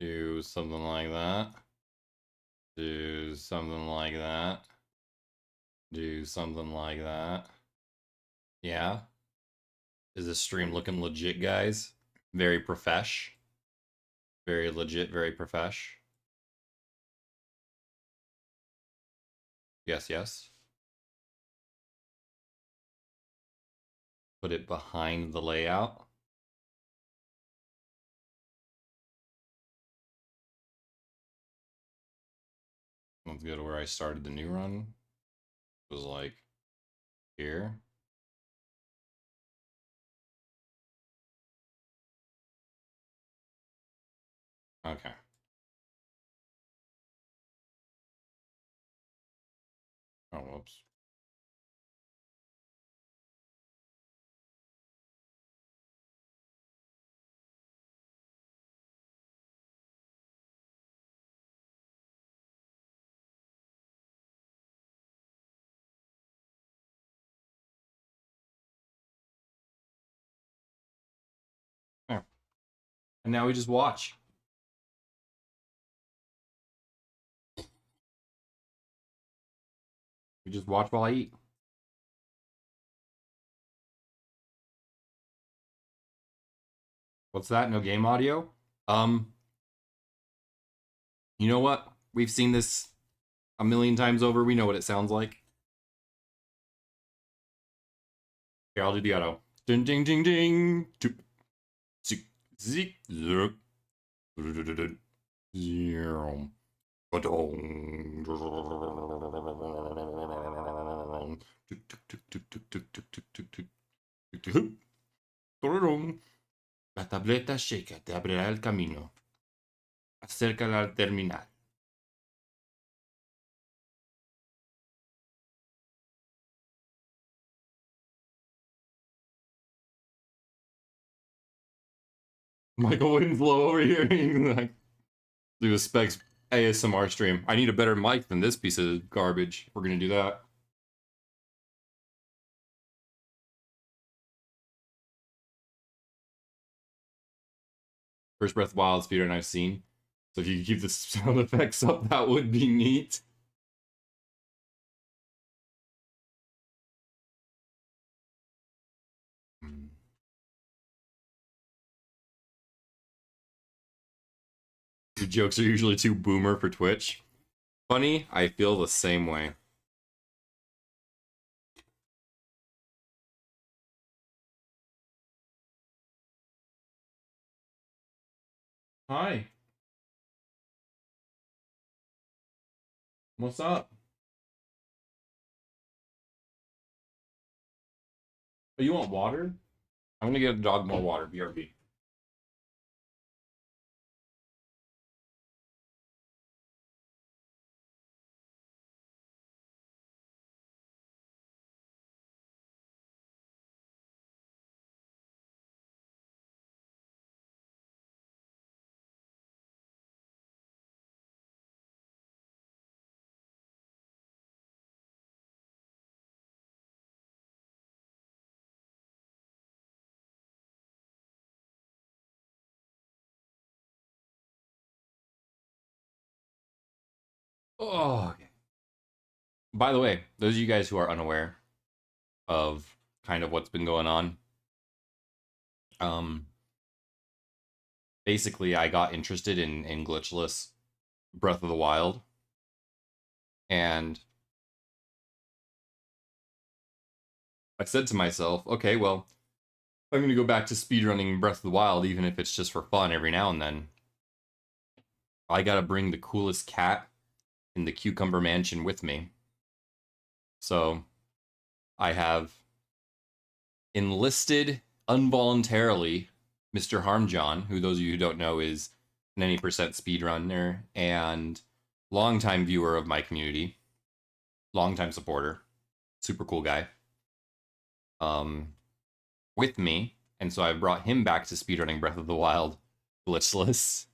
Do something like that. Do something like that. Do something like that. Yeah. Is this stream looking legit, guys? Very profesh. Very legit, very profesh. Yes, yes. Put it behind the layout. Let's go to where I started the new run. It was like here. Okay. Oh, whoops. There. And now we just watch. We just watch while I eat. What's that? No game audio? You know what? We've seen this a million times over. We know what it sounds like. Here, I'll do the auto. Ding, ding, ding, ding. Zik, zik, zero. Zero. La tableta checa te abrirá el camino. Acércala al terminal. Michael Winslow over here. Do a Specs ASMR stream. I need a better mic than this piece of garbage. We're gonna do that. First Breath Wild speedrun I've seen. So if you could keep the sound effects up, that would be neat. The jokes are usually too boomer for Twitch. Funny, I feel the same way. Hi. What's up? Oh, you want water? I'm gonna get a dog more water, BRB. Oh, okay. By the way, those of you guys who are unaware of kind of what's been going on, basically I got interested in glitchless Breath of the Wild, and I said to myself, okay, well, I'm gonna go back to speedrunning Breath of the Wild, even if it's just for fun every now and then. I gotta bring the coolest cat in the Cucumber Mansion with me. So I have enlisted involuntarily Mr. Harmjohn, who those of you who don't know is an any percent speedrunner and longtime viewer of my community, longtime supporter, super cool guy, with me. And so I brought him back to speedrunning Breath of the Wild glitchless.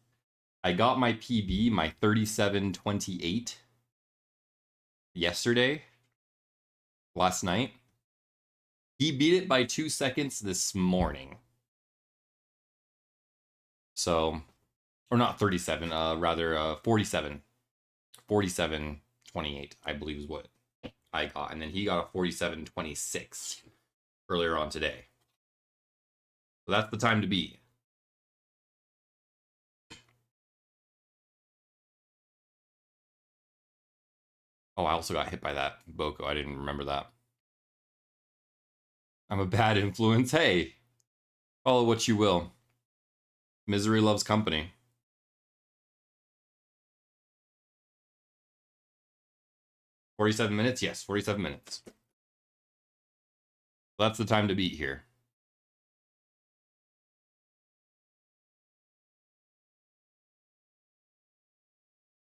I got my PB, my 37:28, yesterday, last night. He beat it by 2 seconds this morning. So Or not 37, rather 47. 47.28, I believe is what I got. And then he got a 47.26 earlier on today. So that's the time to be. Oh, I also got hit by that Boko. I didn't remember that. I'm a bad influence. Hey, call it what you will. Misery loves company. $47? Yes, 47 minutes. That's the time to beat here.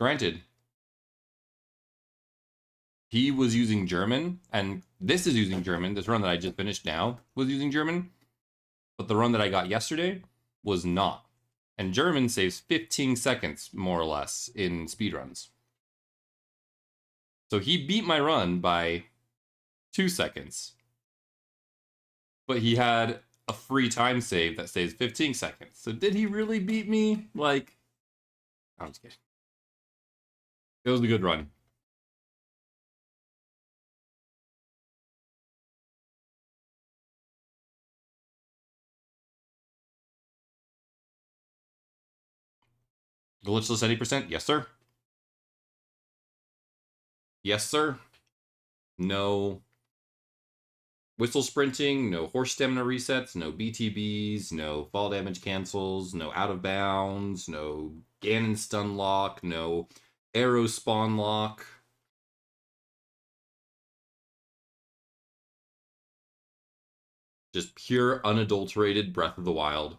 Granted, he was using German, and this is using German. This run that I just finished now was using German, but the run that I got yesterday was not. And German saves 15 seconds, more or less, in speedruns. So he beat my run by 2 seconds. But he had a free time save that saves 15 seconds. So did he really beat me? Like, I'm just kidding. It was a good run. Glitchless 80%? Yes, sir. Yes, sir. No whistle sprinting, no horse stamina resets, no BTBs, no fall damage cancels, no out of bounds, no Ganon Stunlock, no arrow spawn lock. Just pure unadulterated Breath of the Wild.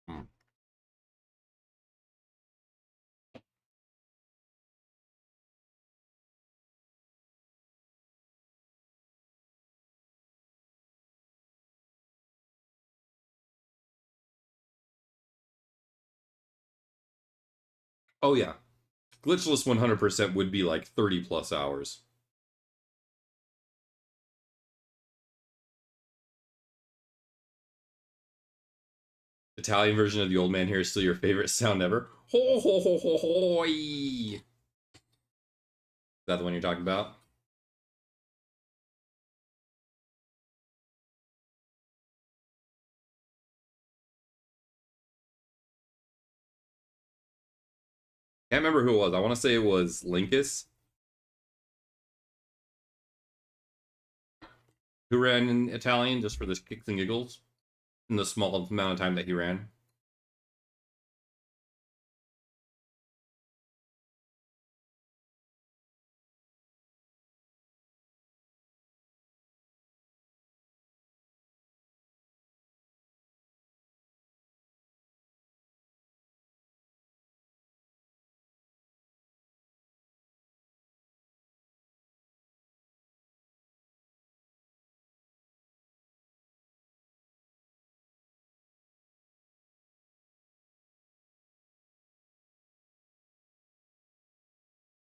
Hmm. Oh yeah. Glitchless 100% would be like 30 plus hours. Italian version of the old man here is still your favorite sound ever. Ho ho ho ho ho! Is that the one you're talking about? Can't remember who it was. I want to say it was Linkus who ran in Italian just for this kicks and giggles in the small amount of time that he ran.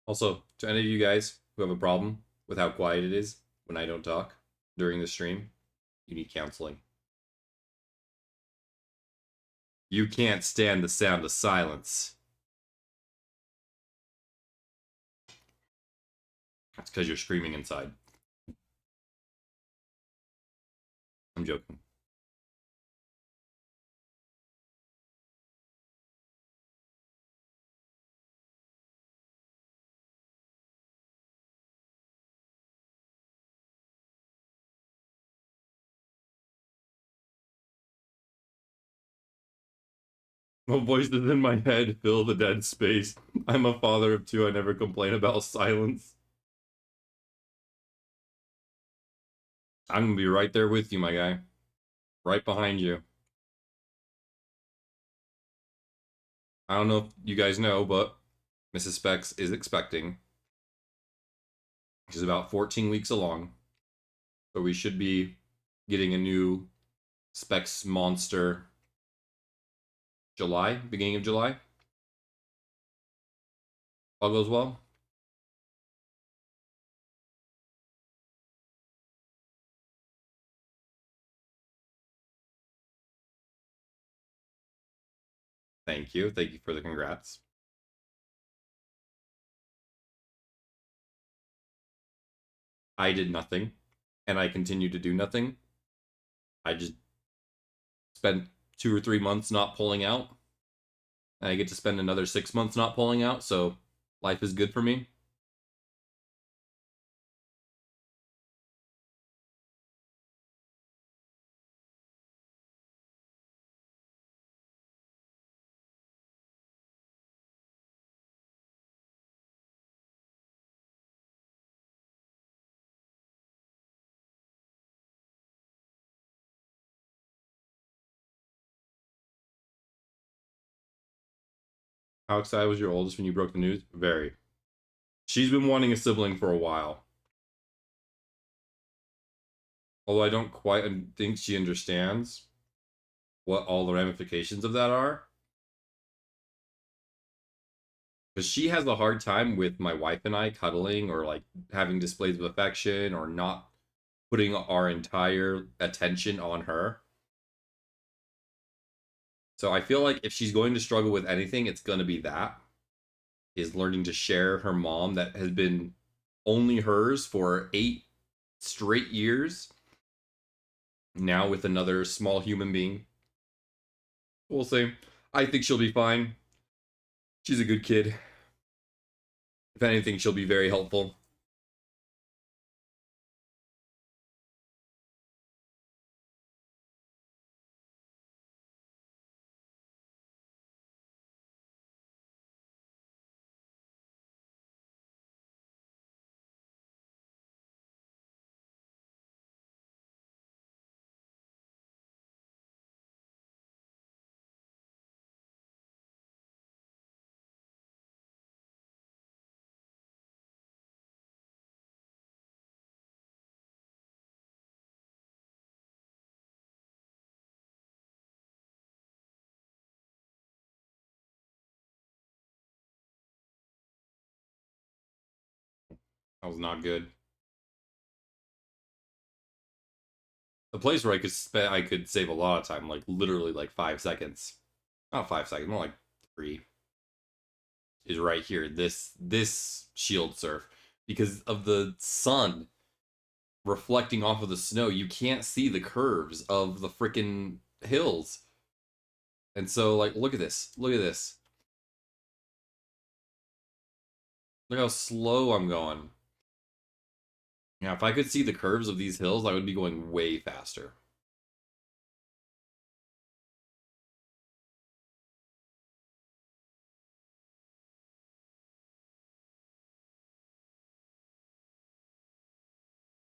Also, to any of you guys who have a problem with how quiet it is when I don't talk during the stream, you need counseling. You can't stand the sound of silence. That's because you're screaming inside. I'm joking. No voices in my head fill the dead space. I'm a father of two. I never complain about silence. I'm gonna be right there with you, my guy. Right behind you. I don't know if you guys know, but Mrs. Specs is expecting. She's about 14 weeks along. So we should be getting a new Specs monster July, beginning of July. All goes well. Thank you. Thank you for the congrats. I did nothing, and I continue to do nothing. I just spent 2 or 3 months not pulling out, and I get to spend another 6 months not pulling out, so life is good for me. How excited was your oldest when you broke the news? Very. She's been wanting a sibling for a while. Although I don't quite think she understands what all the ramifications of that are. Because she has a hard time with my wife and I cuddling or like having displays of affection or not putting our entire attention on her. So I feel like if she's going to struggle with anything, it's going to be that is learning to share her mom that has been only hers for 8 straight years now with another small human being. We'll see. I think she'll be fine. She's a good kid. If anything, she'll be very helpful. That was not good. The place where I could save a lot of time, like literally like 5 seconds. Not 5 seconds, more like 3. Is right here. This shield surf. Because of the sun reflecting off of the snow, you can't see the curves of the freaking hills. And so like look at this. Look at this. Look how slow I'm going. Yeah, if I could see the curves of these hills, I would be going way faster.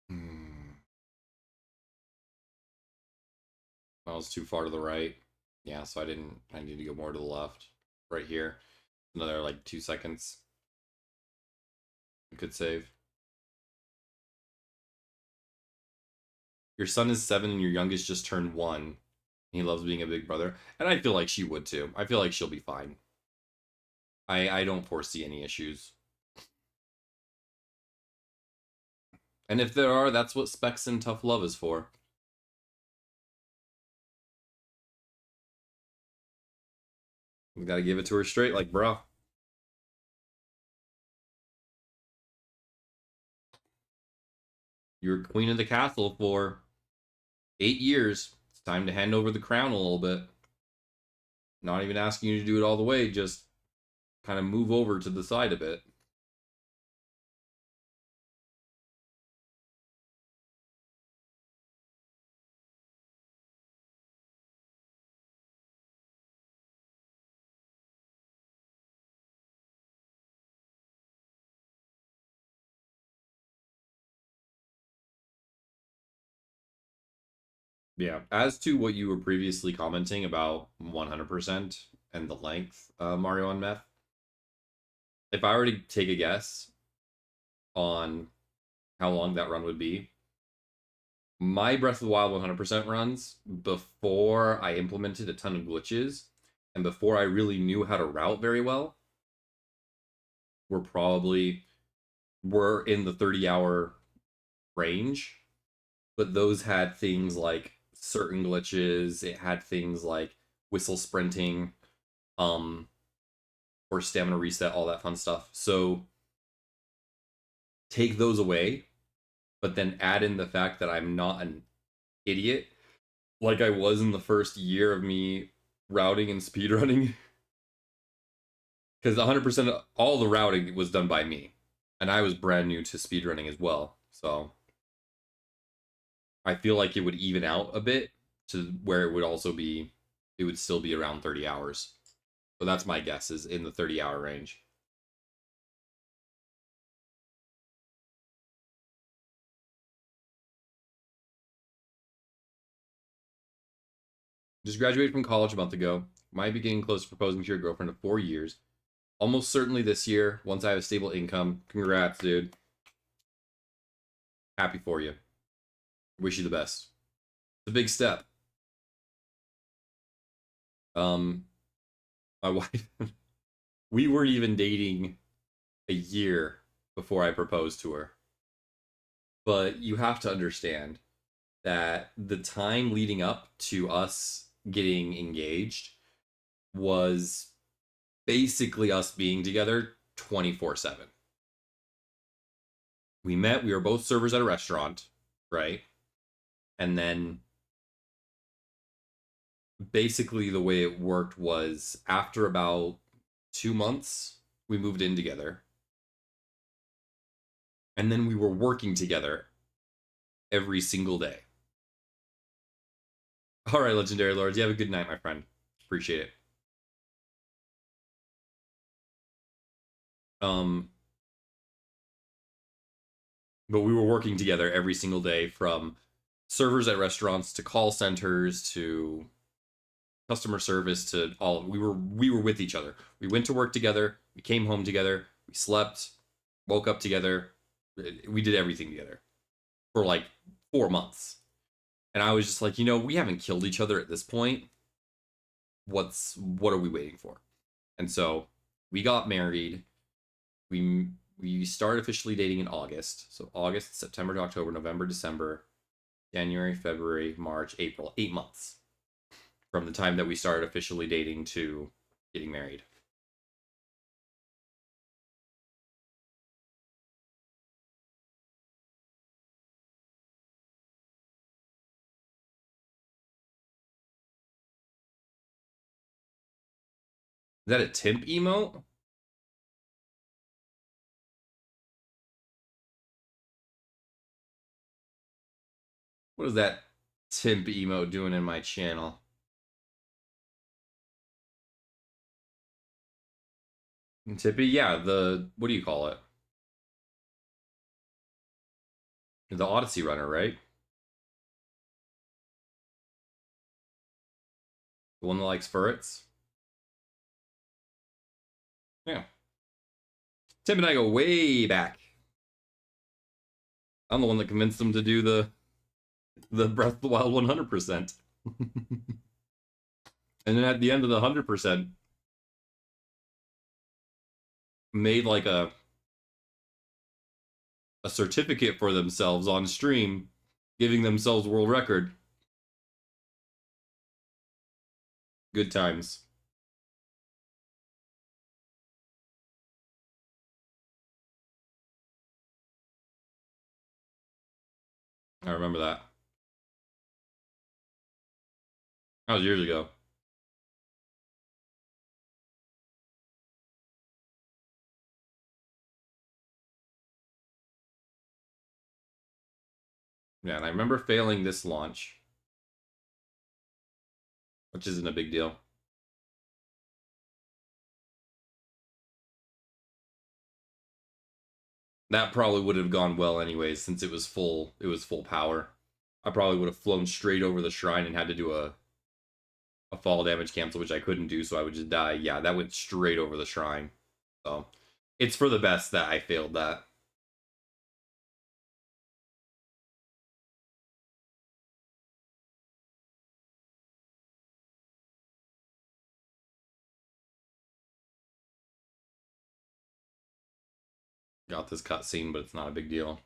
Hmm. That was too far to the right. Yeah, so I need to go more to the left. Right here. Another like 2 seconds. I could save. Your son is 7 and your youngest just turned 1. He loves being a big brother. And I feel like she would too. I feel like she'll be fine. I don't foresee any issues. And if there are, that's what Specs and Tough Love is for. We gotta give it to her straight, like, bro. You're queen of the castle for 8 years. It's time to hand over the crown a little bit. Not even asking you to do it all the way, just kind of move over to the side a bit. Yeah. As to what you were previously commenting about 100% and the length, Mario on Meth, if I were to take a guess on how long that run would be, My Breath of the Wild 100% runs, before I implemented a ton of glitches and before I really knew how to route very well, were in the 30-hour range. But those had things like certain glitches. It had things like whistle sprinting, um, or stamina reset, all that fun stuff. So take those away, but then add in the fact that I'm not an idiot like I was in the first year of me routing and speedrunning. Because 100% of all the routing was done by me. And I was brand new to speedrunning as well. So I feel like it would even out a bit to where it would still be around 30 hours. So that's my guess, is in the 30-hour range. Just graduated from college a month ago. Might be getting close to proposing to your girlfriend of 4 years. Almost certainly this year, once I have a stable income. Congrats, dude. Happy for you. Wish you the best. It's a big step. My wife, we weren't even dating a year before I proposed to her. But you have to understand that the time leading up to us getting engaged was basically us being together 24/7. We were both servers at a restaurant, right? And then basically the way it worked was after about 2 months, we moved in together. And then we were working together every single day. All right, Legendary Lords, you have a good night, my friend. Appreciate it. Um, but we were working together every single day, from servers at restaurants to call centers to customer service to all. We were with each other. We went to work together. We came home together. We slept, woke up together. We did everything together for like 4 months. And I was just like, we haven't killed each other at this point. What are we waiting for? And so we got married. We started officially dating in August. So August, September to October, November, December, January, February, March, April. 8 months from the time that we started officially dating to getting married. Is that a temp emote? What is that temp emote doing in my channel? Tippy, yeah, what do you call it? The Odyssey runner, right? The one that likes ferrets? Yeah. Tim and I go way back. I'm the one that convinced him to do the Breath of the Wild 100%. And then at the end of the 100%, made like a certificate for themselves on stream, giving themselves world record. Good times. I remember that. That was years ago. Yeah, and I remember failing this launch, which isn't a big deal. That probably would have gone well anyways, since it was full power. I probably would have flown straight over the shrine and had to do a fall damage cancel, which I couldn't do, so I would just die. Yeah, that went straight over the shrine. So it's for the best that I failed that. got this cutscene, but it's not a big deal.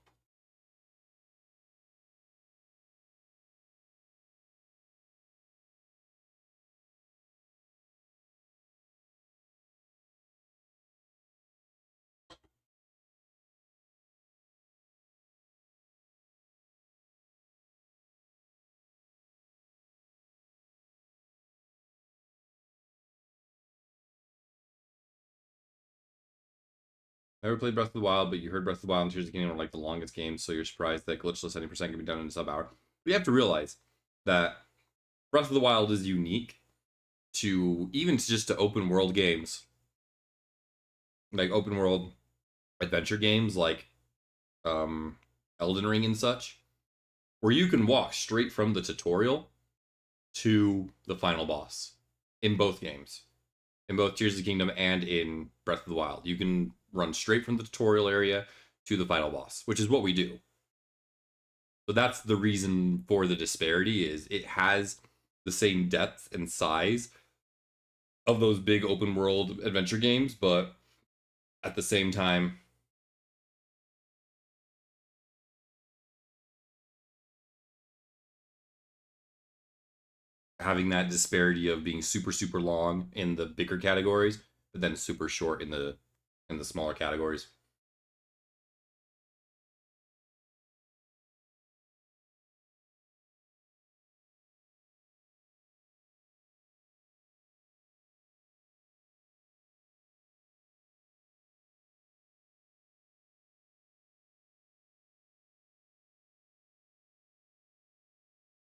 Never played Breath of the Wild, but you heard Breath of the Wild and Tears of the Kingdom are like the longest games, so you're surprised that glitchless 70% can be done in a sub hour. But you have to realize that Breath of the Wild is unique to even just to open world games, like open world adventure games like Elden Ring and such, where you can walk straight from the tutorial to the final boss in both games, in both Tears of the Kingdom and in Breath of the Wild. You can run straight from the tutorial area to the final boss, which is what we do. So that's the reason for the disparity is it has the same depth and size of those big open world adventure games, but at the same time, having that disparity of being super super long in the bigger categories, but then super short in the smaller categories.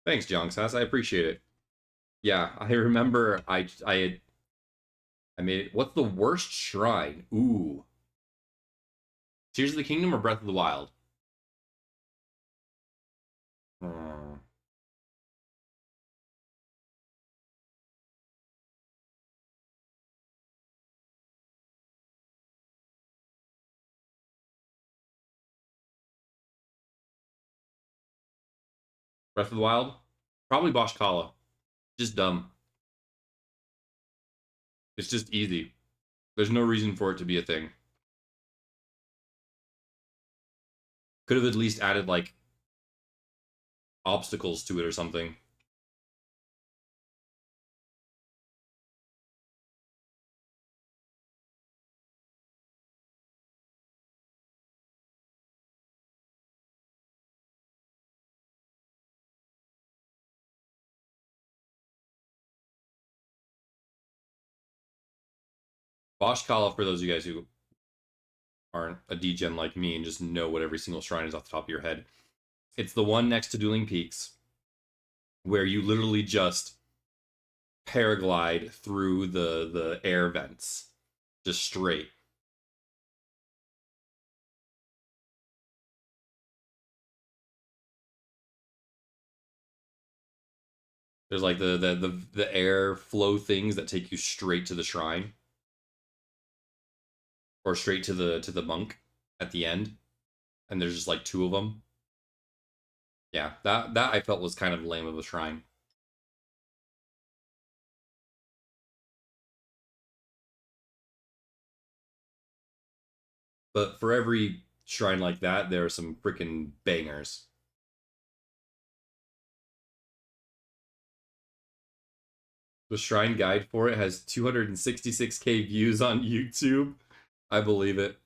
Thanks, Jonksas. I appreciate it. Yeah, I remember I made it. What's the worst shrine? Ooh, Tears of the Kingdom or Breath of the Wild? Hmm. Breath of the Wild? Probably Bosch Kala. Just dumb. It's just easy. There's no reason for it to be a thing. Could have at least added like obstacles to it or something. Bosch Kala, for those of you guys who aren't a degen like me and just know what every single shrine is off the top of your head, it's the one next to Dueling Peaks where you literally just paraglide through the air vents, just straight. There's like the air flow things that take you straight to the shrine or straight to the monk at the end, and there's just like two of them. Yeah, that I felt was kind of lame of a shrine. But for every shrine like that, there are some freaking bangers. The shrine guide for it has 266K views on YouTube. I believe it.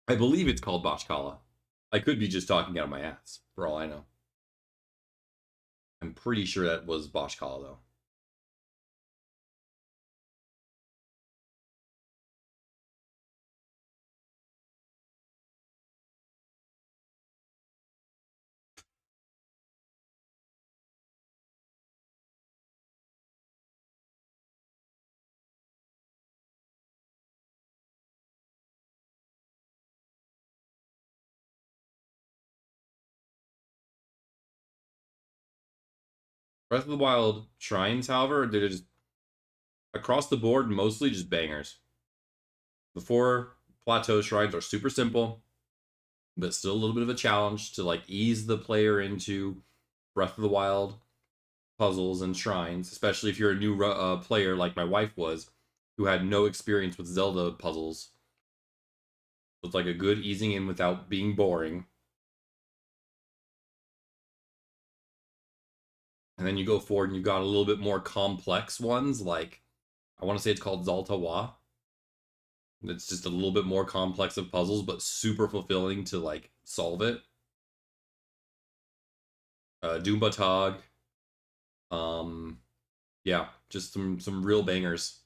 I believe it's called Bashkala. I could be just talking out of my ass, for all I know. I'm pretty sure that was Bashkala, though. Breath of the Wild shrines, however, they're just across the board, mostly just bangers. The four plateau shrines are super simple, but still a little bit of a challenge to like ease the player into Breath of the Wild puzzles and shrines, especially if you're a new player like my wife was, who had no experience with Zelda puzzles. So it's like a good easing in without being boring. And then you go forward and you've got a little bit more complex ones, like I want to say it's called Zaltawa. It's just a little bit more complex of puzzles, but super fulfilling to like solve it. Doombatog. Um, yeah, just some real bangers.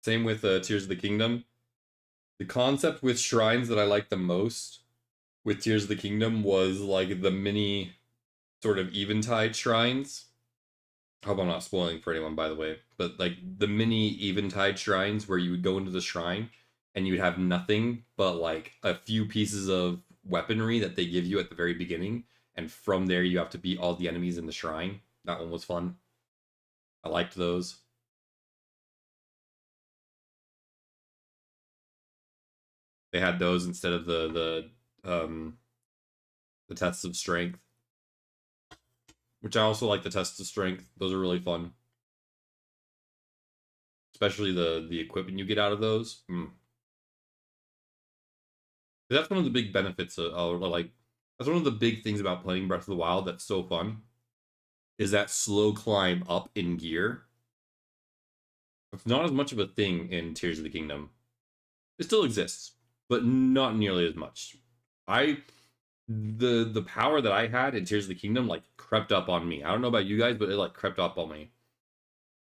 Same with Tears of the Kingdom. The concept with shrines that I like the most with Tears of the Kingdom was like the mini sort of eventide shrines. I hope I'm not spoiling for anyone, by the way, but like the mini eventide shrines where you would go into the shrine and you'd have nothing but like a few pieces of weaponry that they give you at the very beginning, and from there you have to beat all the enemies in the shrine. That one was fun. I liked those. They had those instead of the tests of strength, which I also like the tests of strength. Those are really fun, especially the equipment you get out of those. That's one of the big benefits of like that's one of the big things about playing Breath of the Wild that's so fun is that slow climb up in gear. It's not as much of a thing in Tears of the Kingdom. It still exists, but not nearly as much. I the power that I had in Tears of the Kingdom like crept up on me. I don't know about you guys, but it like crept up on me.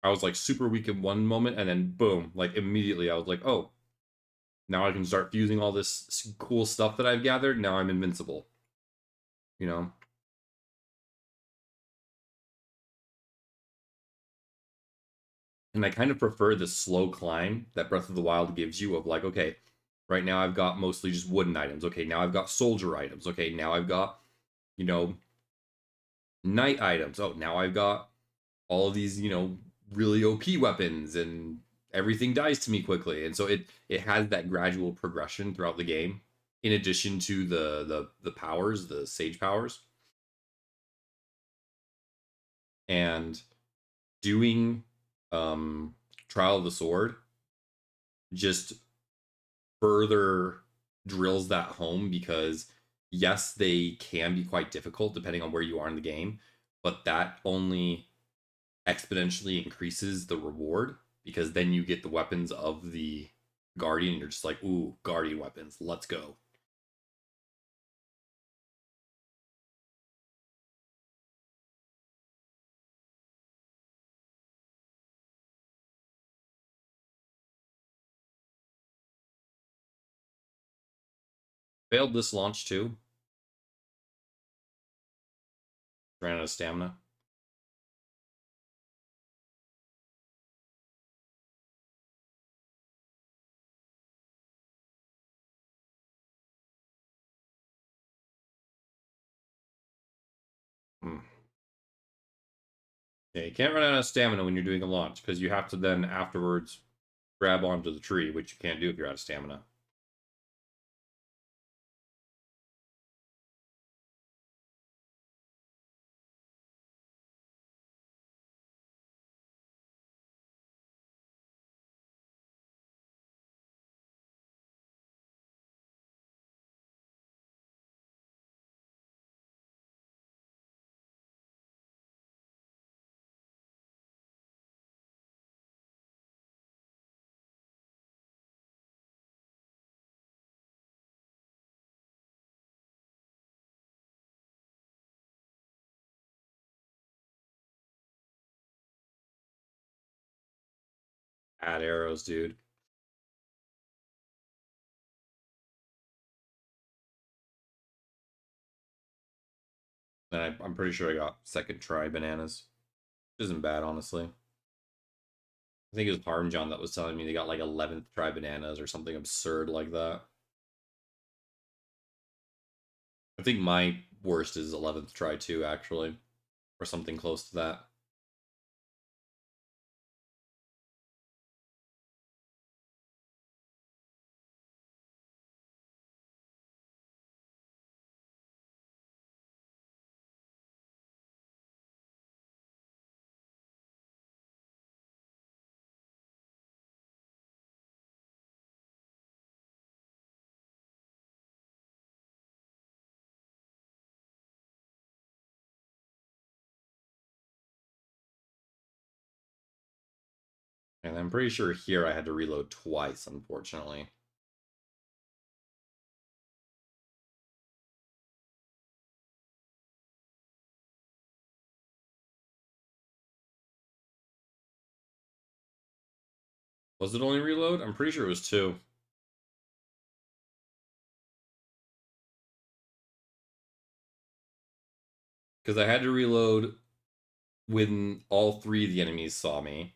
I was like super weak in one moment, and then boom, like immediately I was like, oh, now I can start fusing all this cool stuff that I've gathered. Now I'm invincible. You know, and I kind of prefer the slow climb that Breath of the Wild gives you of like, okay, right now I've got mostly just wooden items. Okay, now I've got soldier items. Okay, now I've got, you know, knight items. Oh, now I've got all of these, really OP weapons, and everything dies to me quickly. And so it has that gradual progression throughout the game in addition to the powers, the sage powers. And doing Trial of the Sword just further drills that home because yes, they can be quite difficult depending on where you are in the game, but that only exponentially increases the reward because then you get the weapons of the guardian and you're just like, ooh, guardian weapons, let's go. Failed this launch too. Ran out of stamina. Hmm. Yeah, you can't run out of stamina when you're doing a launch because you have to then afterwards grab onto the tree, which you can't do if you're out of stamina. Add arrows, dude. And I'm pretty sure I got second try bananas. Which isn't bad, honestly. I think it was Parmesan that was telling me they got like 11th try bananas or something absurd like that. I think my worst is 11th try too, actually, or something close to that. And I'm pretty sure here I had to reload twice, unfortunately. Was it only reload? I'm pretty sure it was 2. Because I had to reload when all 3 of the enemies saw me.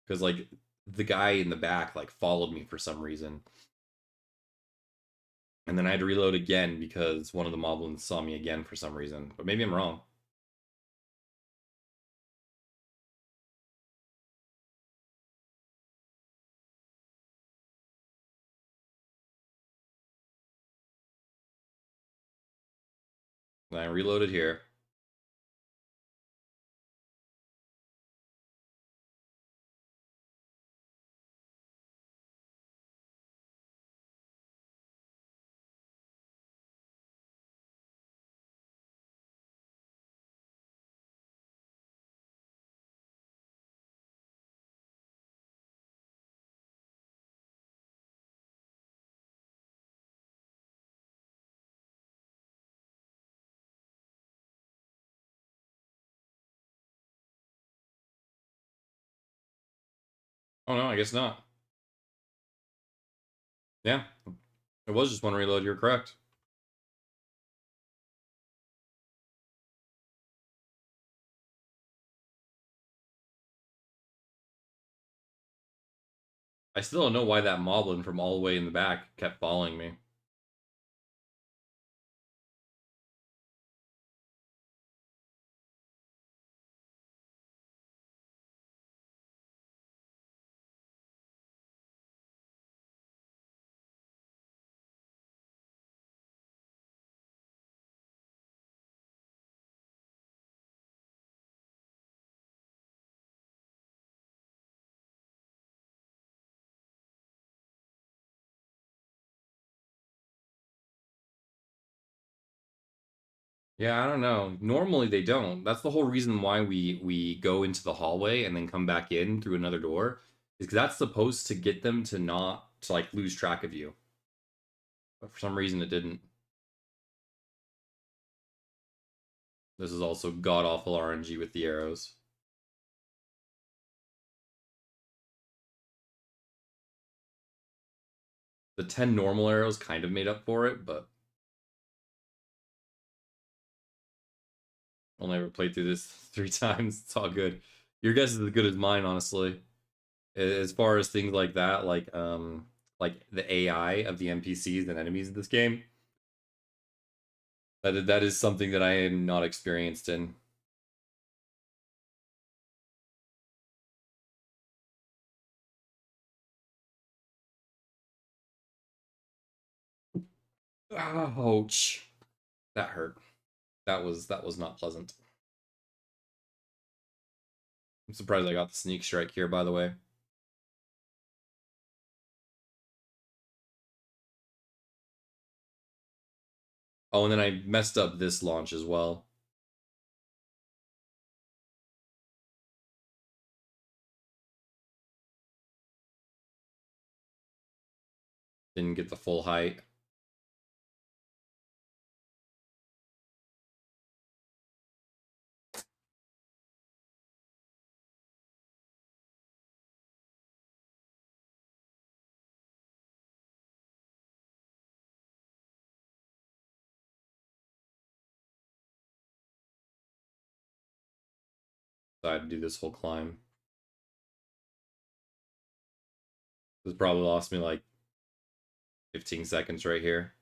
Because, like, the guy in the back, like, followed me for some reason. And then I had to reload again because one of the moblins saw me again for some reason. But maybe I'm wrong. Then I reloaded here. Oh no, I guess not. Yeah, it was just one reload. You're correct. I still don't know why that moblin from all the way in the back kept following me. Yeah, I don't know. Normally they don't. That's the whole reason why we go into the hallway and then come back in through another door. Is because that's supposed to get them to not to like lose track of you. But for some reason it didn't. This is also god awful RNG with the arrows. The 10 normal arrows kind of made up for it, but only ever played through this 3 times. It's all good. Your guess is as good as mine, honestly. As far as things like the AI of the NPCs and enemies in this game, that is something that I am not experienced in. Ouch. That hurt. That was not pleasant. I'm surprised I got the sneak strike here, by the way. Oh, and then I messed up this launch as well. Didn't get the full height. So I had to do this whole climb. This probably lost me like 15 seconds right here.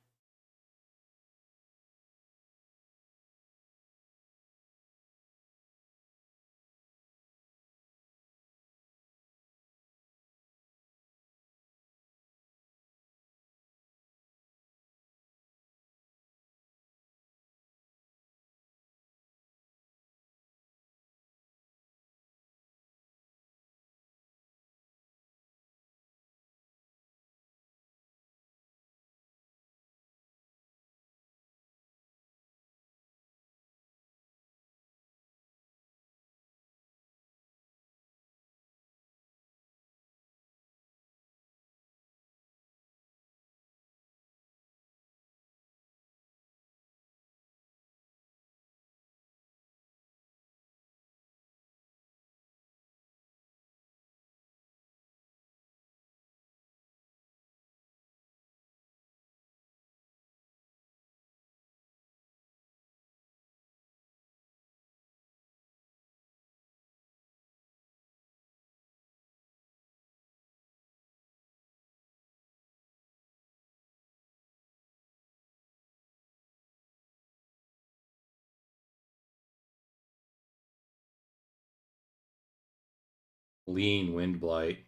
Clean Wind Blight.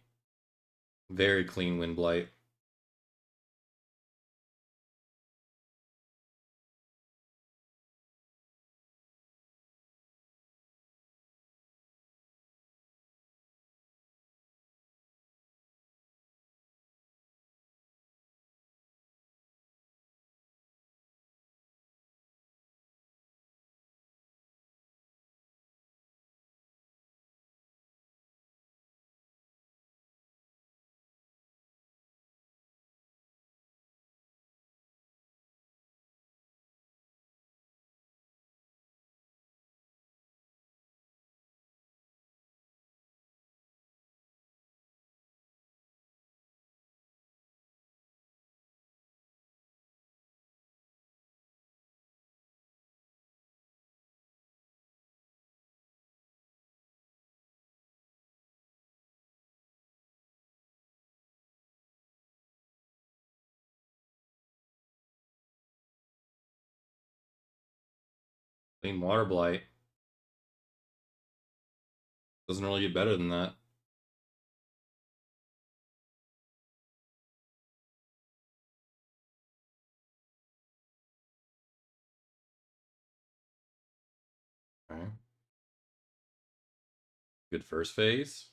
Very clean Wind Blight. Clean Water Blight. Doesn't really get better than that. Alright. Good first phase.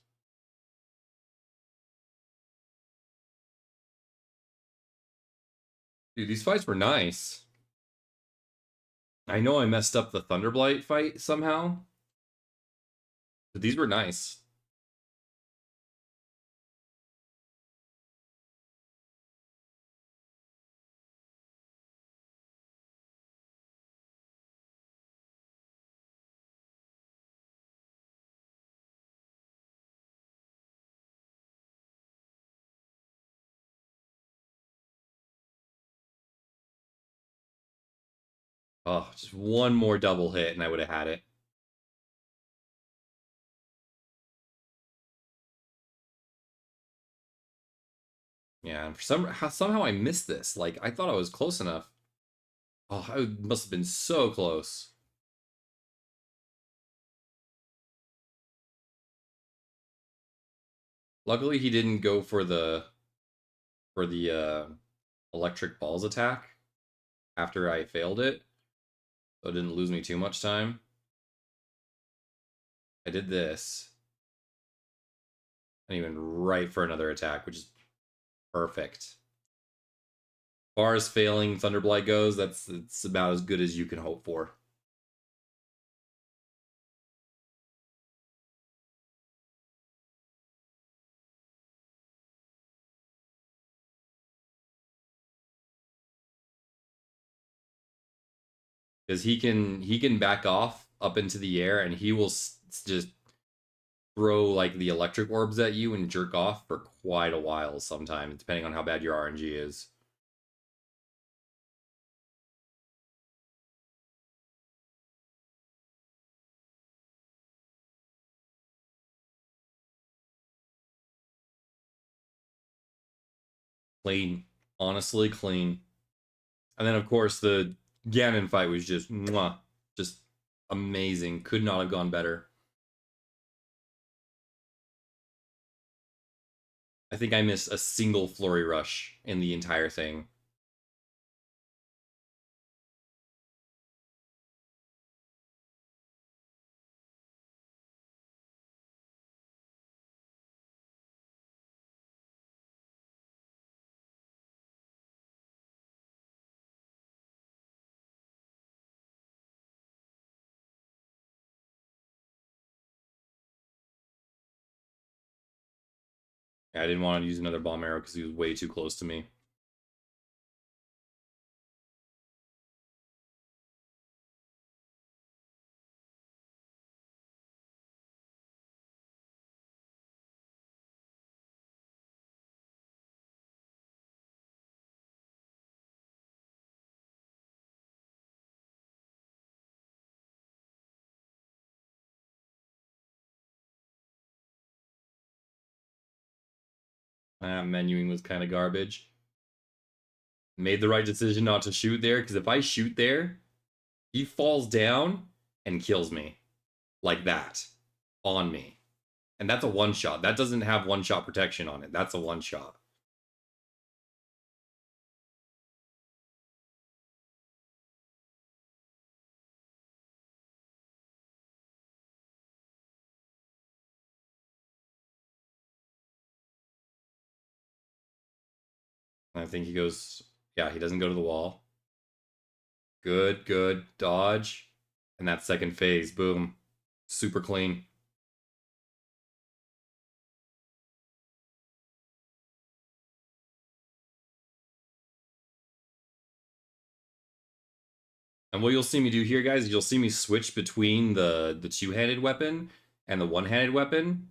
Dude, these fights were nice. I know I messed up the Thunderblight fight somehow, but these were nice. Oh, just one more double hit and I would have had it. Yeah, and for somehow I missed this. Like, I thought I was close enough. Oh, I must have been so close. Luckily, he didn't go for the electric balls attack after I failed it, so it didn't lose me too much time. I did this, and he went right for another attack, which is perfect. As far as failing Thunderblight goes, it's about as good as you can hope for. Because he can back off up into the air, and he will just throw like the electric orbs at you and jerk off for quite a while sometimes, depending on how bad your RNG is. Clean. Honestly, clean. And then, of course, the Ganon fight was just mwah, just amazing. Could not have gone better. I think I missed a single flurry rush in the entire thing. I didn't want to use another bomb arrow because he was way too close to me. Menuing was kind of garbage. Made the right decision not to shoot there, because if I shoot there, he falls down and kills me. Like that. On me. And that's a one-shot. That doesn't have one-shot protection on it. That's a one-shot. I think he goes... Yeah, he doesn't go to the wall. Good, good. Dodge. And that second phase. Boom. Super clean. And what you'll see me do here, guys, is you'll see me switch between the two-handed weapon and the one-handed weapon.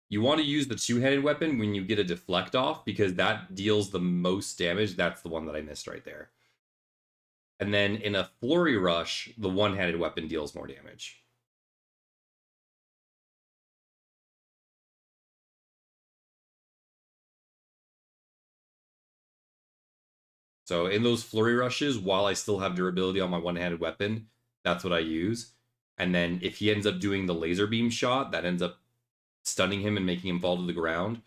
You want to use the two-handed weapon when you get a deflect off, because that deals the most damage. That's the one that I missed right there. And then in a flurry rush, the one-handed weapon deals more damage. So in those flurry rushes, while I still have durability on my one-handed weapon, that's what I use. And then if he ends up doing the laser beam shot, that ends up stunning him and making him fall to the ground,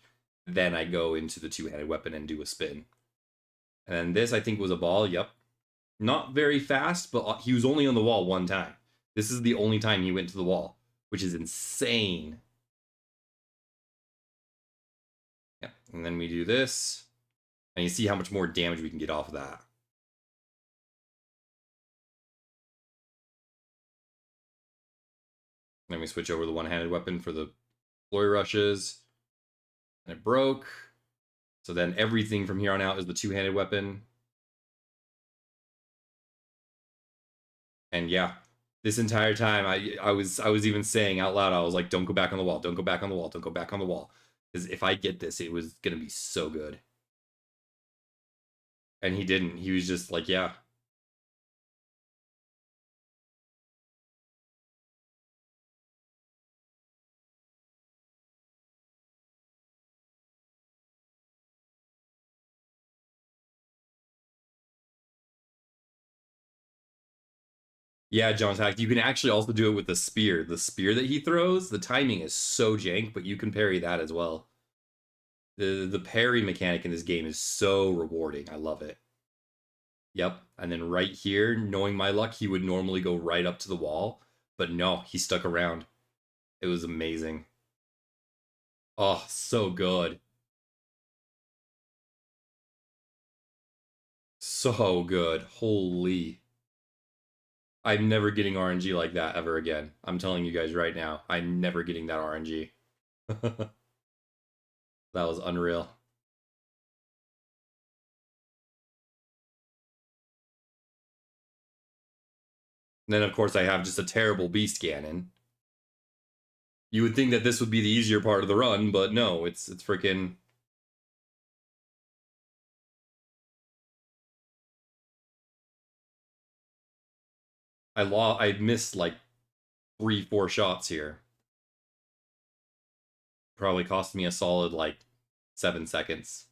then I go into the two-handed weapon and do a spin. And then this, I think, was a ball. Yep. Not very fast, but he was only on the wall one time. This is the only time he went to the wall, which is insane. Yeah. And then we do this. And you see how much more damage we can get off of that. Then we switch over the one-handed weapon for the flurry rushes. And it broke. So then everything from here on out is the two-handed weapon. And yeah, this entire time I was even saying out loud, I was like, don't go back on the wall, don't go back on the wall, don't go back on the wall. Because if I get this, it was gonna be so good. And he didn't. He was just like, yeah. Yeah, John Tack, you can actually also do it with the spear. The spear that he throws, the timing is so jank, but you can parry that as well. The parry mechanic in this game is so rewarding. I love it. Yep. And then right here, knowing my luck, he would normally go right up to the wall. But no, he stuck around. It was amazing. Oh, so good. So good. Holy. I'm never getting RNG like that ever again. I'm telling you guys right now. I'm never getting that RNG. That was unreal. And then, of course, I have just a terrible beast Ganon. You would think that this would be the easier part of the run, but no, it's freaking... I missed like 3-4 shots here. Probably cost me a solid like 7 seconds.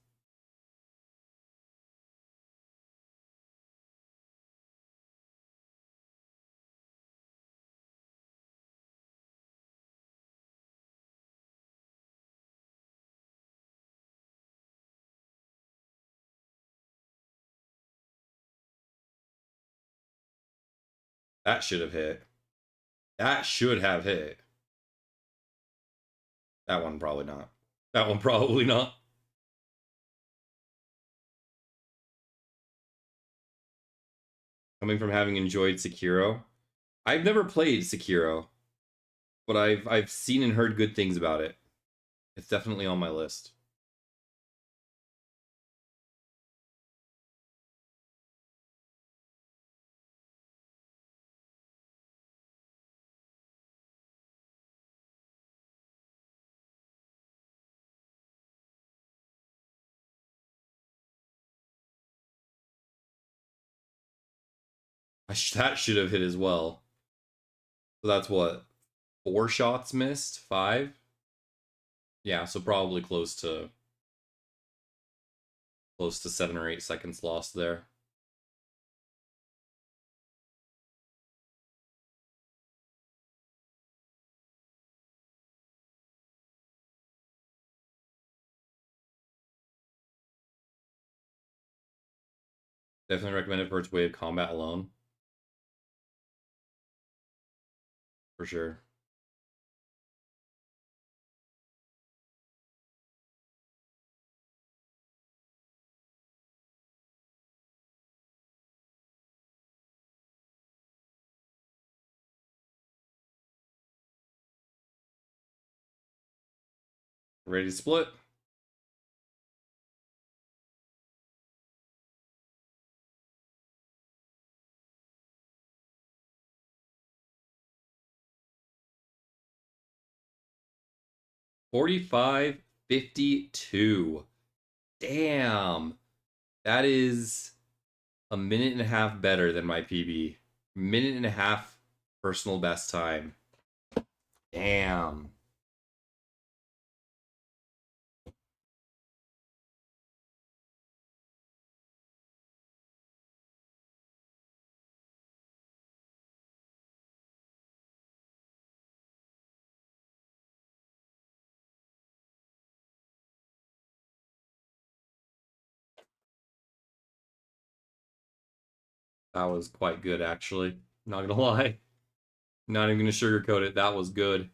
That should have hit. That should have hit. That one probably not. That one probably not. Coming from having enjoyed Sekiro. I've never played Sekiro, but I've seen and heard good things about it. It's definitely on my list. That should have hit as well. So that's what, 4 shots missed? 5? Yeah, so probably close to 7 or 8 seconds lost there. Definitely recommend it for its way of combat alone. For sure. Ready to split? $45.52. Damn. That is a minute and a half better than my PB. Minute and a half personal best time. Damn. That was quite good, actually. Not gonna lie. Not even gonna sugarcoat it. That was good.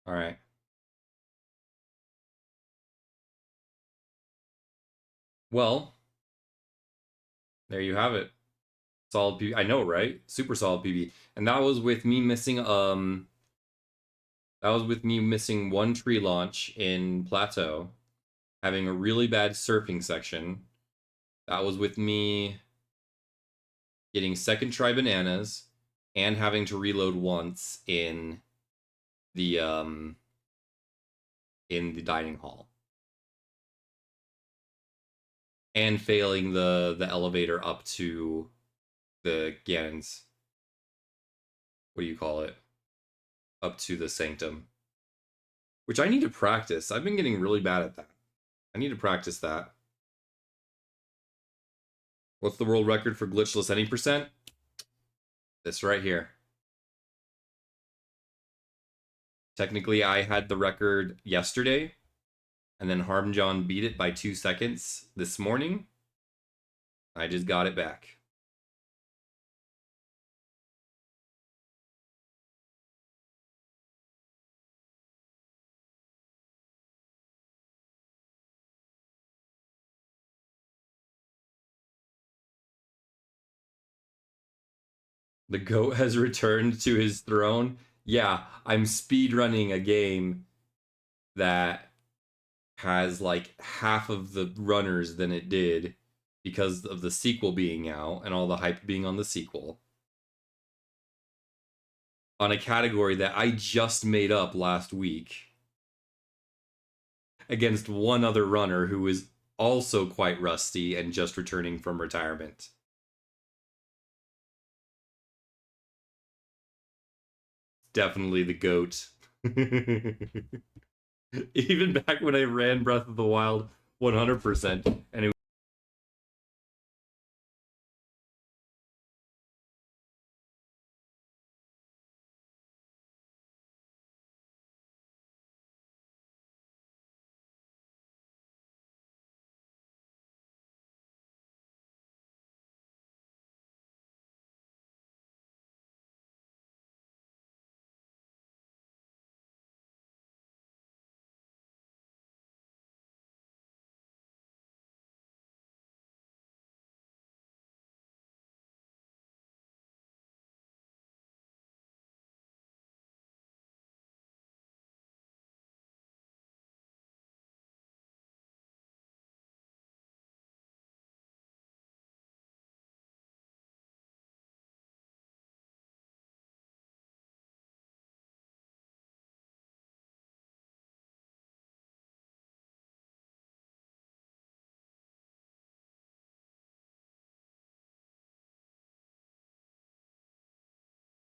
All right. Well, there you have it. Solid PB. I know, right? Super solid PB. And that was with me missing one tree launch in Plateau, having a really bad surfing section. That was with me getting second try bananas and having to reload once the um in the dining hall. And failing the elevator up to the Ganon's, what do you call it? Up to the sanctum. Which I need to practice. I've been getting really bad at that. I need to practice that. What's the world record for glitchless any percent? This right here. Technically, I had the record yesterday, and then Harmjon beat it by 2 seconds this morning. I just got it back. The goat has returned to his throne. Yeah, I'm speedrunning a game that has like half of the runners than it did because of the sequel being out and all the hype being on the sequel. On a category that I just made up last week against one other runner who is also quite rusty and just returning from retirement. Definitely the GOAT. Even back when I ran Breath of the Wild 100%, and it